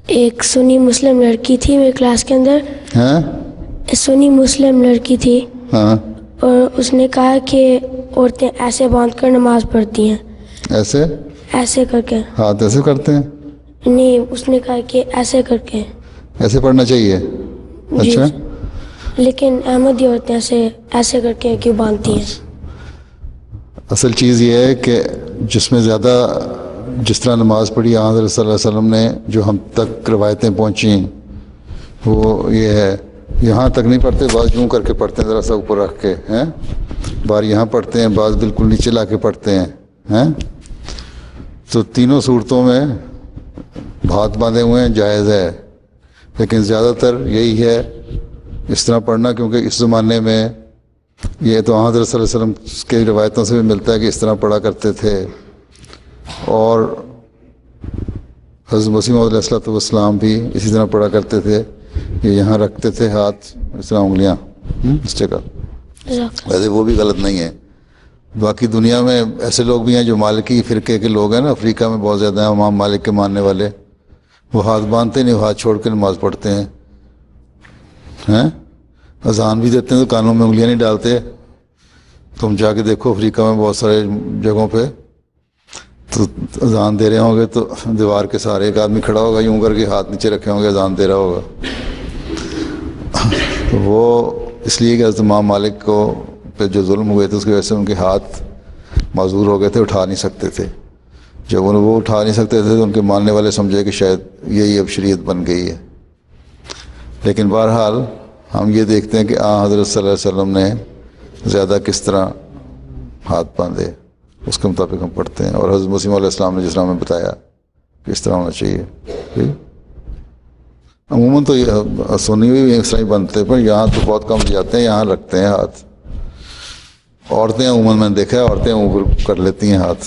ایک سنی مسلم لڑکی تھی میری کلاس کے اندر. ہاں سنی مسلم لڑکی تھی ہاں اور اس نے کہا کہ عورتیں ایسے باندھ کر نماز پڑھتی ہیں. ایسے ایسے کر کے ہاتھ ایسے کرتے ہیں؟ نہیں, اس نے کہا کہ ایسے کر کے. ایسے پڑھنا چاہیے. جی اچھا لیکن احمدی عورتیں ایسے کر کے کیوں باندھتی ہیں؟ اصل چیز یہ ہے کہ جس میں زیادہ جس طرح نماز پڑھی آن حضرت صلی اللہ علیہ وسلم نے، جو ہم تک روایتیں پہنچیں وہ یہ ہے. یہاں تک نہیں پڑھتے، بعض یوں کر کے پڑھتے ہیں ذرا سا اوپر رکھ کے ہیں، بار یہاں پڑھتے ہیں، بعض بالکل نیچے لا کے پڑھتے ہیں. تو تینوں صورتوں میں ہاتھ باندھے ہوئے ہیں جائز ہے، لیکن زیادہ تر یہی ہے اس طرح پڑھنا، کیونکہ اس زمانے میں یہ تو حضرت صلی اللہ علیہ وسلم کے روایتوں سے بھی ملتا ہے کہ اس طرح پڑھا کرتے تھے. اور حضرت مسیح موعود علیہ السلام بھی اسی طرح پڑھا کرتے تھے، کہ یہاں رکھتے تھے ہاتھ اس طرح انگلیاں اس جگہ. ویسے وہ بھی غلط نہیں ہے. باقی دنیا میں ایسے لوگ بھی ہیں جو مالکی فرقے کے لوگ ہیں نا، افریقہ میں بہت زیادہ ہیں امام مالک کے ماننے والے، وہ ہاتھ باندھتے نہیں، ہاتھ چھوڑ کے نماز پڑھتے ہیں. اذان بھی دیتے ہیں تو کانوں میں انگلیاں نہیں ڈالتے. تم جا کے دیکھو افریقہ میں بہت سارے جگہوں پہ، تو اذان دے رہے ہوں گے تو دیوار کے سہارے ایک آدمی کھڑا ہوگا یوں کر کے ہاتھ نیچے رکھے ہوں گے، اذان دے رہا ہوگا. تو وہ اس لیے کہ حضرت امام مالک کو پہ جو ظلم ہوئے تھے اس کی وجہ سے ان کے ہاتھ معذور ہو گئے تھے، اٹھا نہیں سکتے تھے. جب وہ اٹھا نہیں سکتے تھے تو ان کے ماننے والے سمجھے کہ شاید یہی اب شریعت بن گئی ہے. لیکن بہرحال ہم یہ دیکھتے ہیں کہ حضرت صلی اللہ علیہ وسلم نے زیادہ کس طرح ہاتھ باندھے، اس کے مطابق ہم پڑھتے ہیں. اور حضرت مسیح علیہ السلام نے جس طرح ہمیں بتایا کہ اس طرح ہونا چاہیے. عموماً تو یہ سنی ہوئی اس طرح ہی بنتے، پر یہاں تو بہت کم جاتے ہیں، یہاں رکھتے ہیں ہاتھ. عورتیں عموماً میں نے دیکھا ہے، عورتیں اوپر کر لیتی ہیں ہاتھ.